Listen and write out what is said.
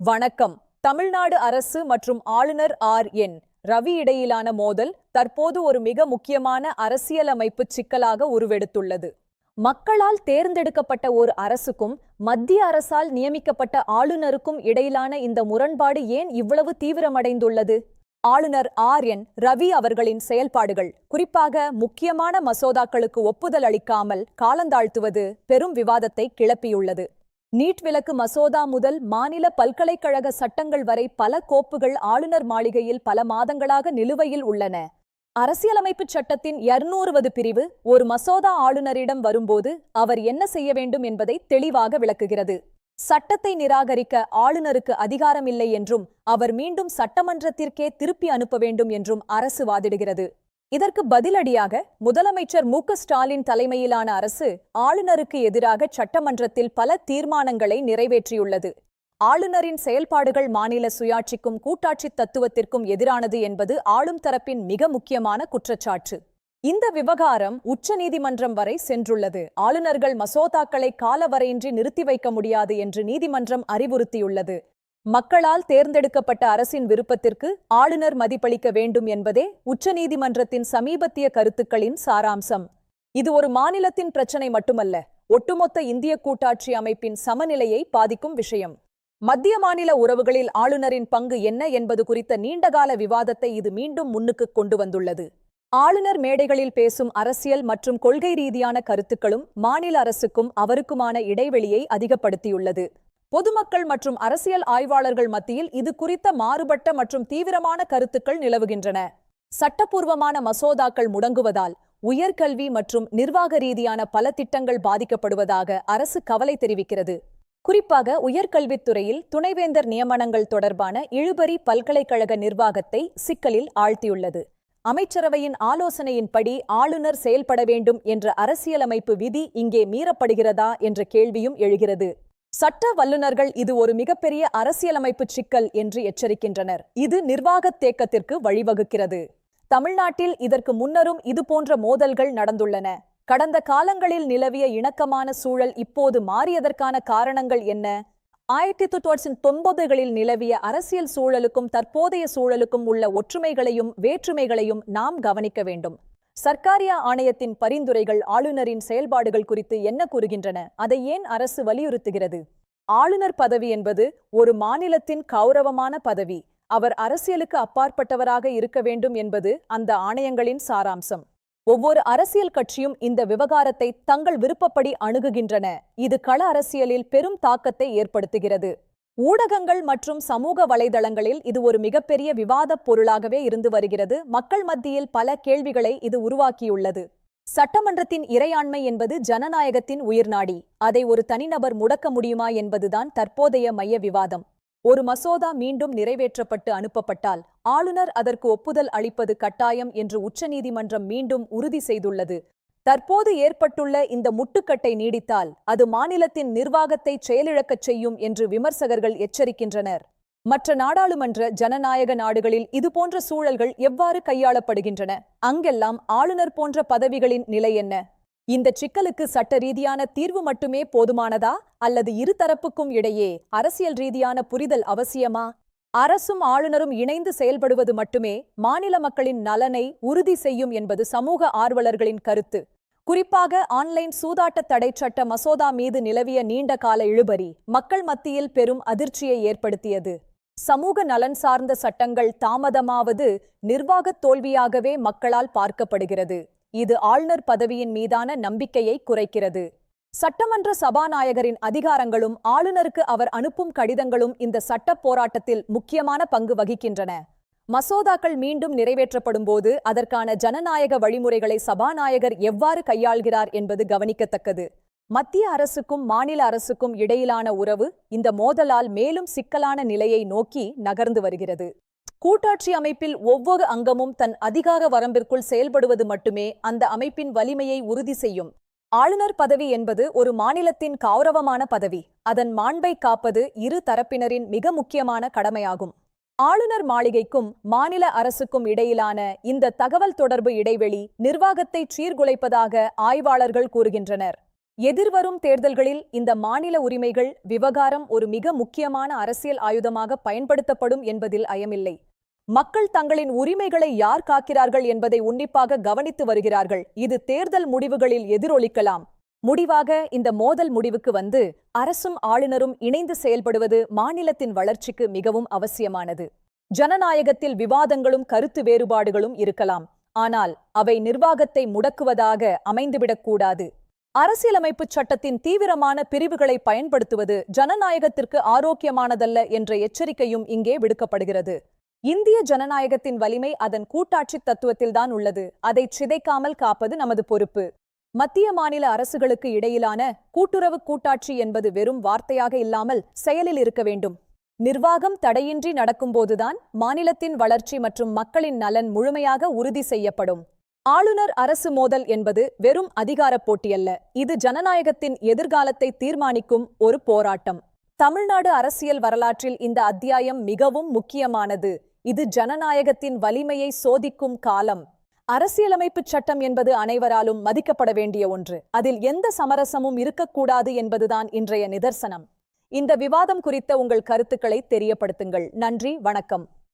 வணக்கம். தமிழ்நாடு அரசு மற்றும் ஆளுநர் என். ரவி இடையிலான மோதல் தற்போது ஒரு மிக முக்கியமான அரசியலமைப்பு சிக்கலாக உருவெடுத்துள்ளது. மக்களால் தேர்ந்தெடுக்கப்பட்ட ஒரு அரசுக்கும் மத்திய அரசால் நியமிக்கப்பட்ட ஆளுநருக்கும் இடையிலான இந்த முரண்பாடு ஏன் இவ்வளவு தீவிரமடைந்துள்ளது? ஆளுநர் என். ரவி அவர்களின் செயல்பாடுகள், குறிப்பாக முக்கியமான மசோதாக்களுக்கு ஒப்புதல் அளிக்காமல் காலந்தாழ்த்துவது பெரும் விவாதத்தை கிளப்பியுள்ளது. நீட் விலக்கு மசோதா முதல் மாநில பல்கலைக்கழக சட்டங்கள் வரை பல கோப்புகள் ஆளுநர் மாளிகையில் பல மாதங்களாக நிலுவையில் உள்ளன. அரசியலமைப்புச் சட்டத்தின் 200வது பிரிவு ஒரு மசோதா ஆளுநரிடம் வரும்போது அவர் என்ன செய்ய வேண்டும் என்பதை தெளிவாக விளக்குகிறது. சட்டத்தை நிராகரிக்க ஆளுநருக்கு அதிகாரமில்லை என்றும் அவர் மீண்டும் சட்டமன்றத்திற்கே திருப்பி அனுப்ப வேண்டும் என்றும் அரசு வாதிடுகிறது. இதற்கு பதிலடியாக முதலமைச்சர் ஸ்டாலின் தலைமையிலான அரசு ஆளுநருக்கு எதிராக சட்டமன்றத்தில் பல தீர்மானங்களை நிறைவேற்றியுள்ளது. ஆளுநரின் செயல்பாடுகள் மாநில சுயாட்சிக்கும் கூட்டாட்சி தத்துவத்திற்கும் எதிரானது என்பது ஆளும் தரப்பின் மிக முக்கியமான குற்றச்சாட்டு. இந்த விவகாரம் உச்சநீதிமன்றம் வரை சென்றுள்ளது. ஆளுநர்கள் மசோதாக்களை காலவரையின்றி நிறுத்தி வைக்க முடியாது என்று நீதிமன்றம் அறிவுறுத்தியுள்ளது. மக்களால் தேர்ந்தெடுக்கப்பட்ட அரசின் விருப்பத்திற்கு ஆளுநர் மதிப்பளிக்க வேண்டும் என்பதே உச்சநீதிமன்றத்தின் சமீபத்திய கருத்துக்களின் சாராம்சம். இது ஒரு மாநிலத்தின் பிரச்சினை மட்டுமல்ல, ஒட்டுமொத்த இந்திய கூட்டாட்சி அமைப்பின் சமநிலையை பாதிக்கும் விஷயம். மத்திய மாநில உறவுகளில் ஆளுநரின் பங்கு என்ன என்பது குறித்த நீண்டகால விவாதத்தை இது மீண்டும் முன்னுக்கு கொண்டு வந்துள்ளது. ஆளுநர் மேடைகளில் பேசும் அரசியல் மற்றும் கொள்கை ரீதியான கருத்துக்களும் மாநில அரசுக்கும் அவருக்குமான இடைவெளியை அதிகப்படுத்தியுள்ளது. பொதுமக்கள் மற்றும் அரசியல் ஆய்வாளர்கள் மத்தியில் இது குறித்த மாறுபட்ட மற்றும் தீவிரமான கருத்துக்கள் நிலவுகின்றன. சட்டப்பூர்வமான மசோதாக்கள் முடங்குவதால் உயர்கல்வி மற்றும் நிர்வாக ரீதியான பல திட்டங்கள் பாதிக்கப்படுவதாக அரசு கவலை தெரிவிக்கிறது. குறிப்பாக உயர்கல்வித்துறையில் துணைவேந்தர் நியமனங்கள் தொடர்பான இழுபறி பல்கலைக்கழக நிர்வாகத்தை சிக்கலில் ஆழ்த்தியுள்ளது. அமைச்சரவையின் ஆலோசனையின்படி ஆளுநர் செயல்பட வேண்டும் என்ற அரசியலமைப்பு விதி இங்கே மீறப்படுகிறதா என்ற கேள்வியும் எழுகிறது. சட்ட வல்லுநர்கள் இது ஒரு மிகப்பெரிய அரசியலமைப்பு சிக்கல் என்று எச்சரிக்கின்றனர். இது நிர்வாகத் தேக்கத்திற்கு வழிவகுக்கிறது. தமிழ்நாட்டில் இதற்கு முன்னரும் இதுபோன்ற மோதல்கள் நடந்துள்ளன. கடந்த காலங்களில் நிலவிய இணக்கமான சூழல் இப்போது மாறியதற்கான காரணங்கள் என்ன? 1990களில் நிலவிய அரசியல் சூழலுக்கும் தற்போதைய சூழலுக்கும் உள்ள ஒற்றுமைகளையும் வேற்றுமைகளையும் நாம் கவனிக்க வேண்டும். சர்க்காரியா ஆணையத்தின் பரிந்துரைகள் ஆளுநரின் செயல்பாடுகள் குறித்து என்ன கூறுகின்றன? அதை ஏன் அரசு வலியுறுத்துகிறது? ஆளுநர் பதவி என்பது ஒரு மாநிலத்தின் கௌரவமான பதவி. அவர் அரசியலுக்கு அப்பாற்பட்டவராக இருக்க வேண்டும் என்பது அந்த ஆணையங்களின் சாராம்சம். ஒவ்வொரு அரசியல் கட்சியும் இந்த விவகாரத்தை தங்கள் விருப்பப்படி அணுகுகின்றன. இது கள அரசியலில் பெரும் தாக்கத்தை ஏற்படுத்துகிறது. ஊடகங்கள் மற்றும் சமூக வலைதளங்களில் இது ஒரு மிகப்பெரிய விவாதப் பொருளாகவே இருந்து வருகிறது. மக்கள் மத்தியில் பல கேள்விகளை இது உருவாக்கியுள்ளது. சட்டமன்றத்தின் இறையாண்மை என்பது ஜனநாயகத்தின் உயிர்நாடி. அதை ஒரு தனிநபர் முடக்க முடியுமா என்பதுதான் தற்போதைய மைய விவாதம். ஒரு மசோதா மீண்டும் நிறைவேற்றப்பட்டு அனுப்பப்பட்டால் ஆளுநர் அதற்கு ஒப்புதல் அளிப்பது கட்டாயம் என்று உச்சநீதிமன்றம் மீண்டும் உறுதி செய்துள்ளது. தற்போது ஏற்பட்டுள்ள இந்த முட்டுக்கட்டை நீடித்தால் அது மாநிலத்தின் நிர்வாகத்தை செயலிழக்கச் செய்யும் என்று விமர்சகர்கள் எச்சரிக்கின்றனர். மற்ற நாடாளுமன்ற ஜனநாயக நாடுகளில் இதுபோன்ற சூழல்கள் எவ்வாறு கையாளப்படுகின்றன? அங்கெல்லாம் ஆளுநர் போன்ற பதவிகளின் நிலை என்ன? இந்த சிக்கலுக்கு சட்ட ரீதியான தீர்வு மட்டுமே போதுமானதா அல்லது இருதரப்புக்கும் இடையே அரசியல் ரீதியான புரிதல் அவசியமா? அரசும் ஆளுநரும் இணைந்து செயல்படுவது மட்டுமே மாநில மக்களின் நலனை உறுதி செய்யும் என்பது சமூக ஆர்வலர்களின் கருத்து. குறிப்பாக ஆன்லைன் சூதாட்ட தடை சட்ட மசோதா மீது நிலவிய நீண்ட கால இழுபறி மக்கள் மத்தியில் பெரும் அதிர்ச்சியை ஏற்படுத்தியது. சமூக நலன் சார்ந்த சட்டங்கள் தாமதமாவது நிர்வாகத் தோல்வியாகவே மக்களால் பார்க்கப்படுகிறது. இது ஆளுநர் பதவியின் மீதான நம்பிக்கையை குறைக்கிறது. சட்டமன்ற சபாநாயகரின் அதிகாரங்களும் ஆளுநருக்கு அவர் அனுப்பும் கடிதங்களும் இந்த சட்ட போராட்டத்தில் முக்கியமான பங்கு வகிக்கின்றன. மசோதாக்கள் மீண்டும் நிறைவேற்றப்படும் போது அதற்கான ஜனநாயக வழிமுறைகளை சபாநாயகர் எவ்வாறு கையாள்கிறார் என்பது கவனிக்கத்தக்கது. மத்திய அரசுக்கும் மாநில அரசுக்கும் இடையிலான உறவு இந்த மோதலால் மேலும் சிக்கலான நிலையை நோக்கி நகர்ந்து வருகிறது. கூட்டாட்சி அமைப்பில் ஒவ்வொரு அங்கமும் தன் அதிகார வரம்பிற்குள் செயல்படுவது மட்டுமே அந்த அமைப்பின் வலிமையை உறுதி செய்யும். ஆளுநர் பதவி என்பது ஒரு மாநிலத்தின் கௌரவமான பதவி. அதன் மாண்பை காப்பது இரு தரப்பினரின் மிக முக்கியமான கடமையாகும். ஆளுநர் மாளிகைக்கும் மாநில அரசுக்கும் இடையிலான இந்த தகவல் தொடர்பு இடைவெளி நிர்வாகத்தை சீர்குலைப்பதாக ஆய்வாளர்கள் கூறுகின்றனர். எதிர்வரும் தேர்தல்களில் இந்த மாநில உரிமைகள் விவகாரம் ஒரு மிக முக்கியமான அரசியல் ஆயுதமாக பயன்படுத்தப்படும் என்பதில் ஐயமில்லை. மக்கள் தங்களின் உரிமைகளை யார் காக்கிறார்கள் என்பதை உன்னிப்பாக கவனித்து வருகிறார்கள். இது தேர்தல் முடிவுகளில் எதிரொலிக்கலாம். முடிவாக இந்த மோதல் முடிவுக்கு வந்து அரசும் ஆளுநரும் இணைந்து செயல்படுவது மாநிலத்தின் வளர்ச்சிக்கு மிகவும் அவசியமானது. ஜனநாயகத்தில் விவாதங்களும் கருத்து வேறுபாடுகளும் இருக்கலாம், ஆனால் அவை நிர்வாகத்தை முடக்குவதாக அமைந்துவிடக்கூடாது. அரசியலமைப்புச் சட்டத்தின் தீவிரமான பிரிவுகளை பயன்படுத்துவது ஜனநாயகத்திற்கு ஆரோக்கியமானதல்ல என்ற எச்சரிக்கையும் இங்கே விடுக்கப்படுகிறது. இந்திய ஜனநாயகத்தின் வலிமை அதன் கூட்டாட்சி தத்துவத்தில்தான் உள்ளது. அதை சிதைக்காமல் காப்பது நமது பொறுப்பு. மத்திய மாநில அரசுகளுக்கு இடையிலான கூட்டுறவு கூட்டாட்சி என்பது வெறும் வார்த்தையாக இல்லாமல் செயலில் இருக்க வேண்டும். நிர்வாகம் தடையின்றி நடக்கும்போதுதான் மாநிலத்தின் வளர்ச்சி மற்றும் மக்களின் நலன் முழுமையாக உறுதி செய்யப்படும். ஆளுநர் அரசு மோதல் என்பது வெறும் அதிகார போட்டியல்ல, இது ஜனநாயகத்தின் எதிர்காலத்தை தீர்மானிக்கும் ஒரு போராட்டம். தமிழ்நாடு அரசியல் வரலாற்றில் இந்த அத்தியாயம் மிகவும் முக்கியமானது. இது ஜனநாயகத்தின் வலிமையை சோதிக்கும் காலம். அரசியலமைப்புச் சட்டம் என்பது அனைவராலும் மதிக்கப்பட வேண்டிய ஒன்று. அதில் எந்த சமரசமும் இருக்கக்கூடாது என்பதுதான் இன்றைய நிதர்சனம். இந்த விவாதம் குறித்த உங்கள் கருத்துக்களை தெரியப்படுத்துங்கள். நன்றி, வணக்கம்.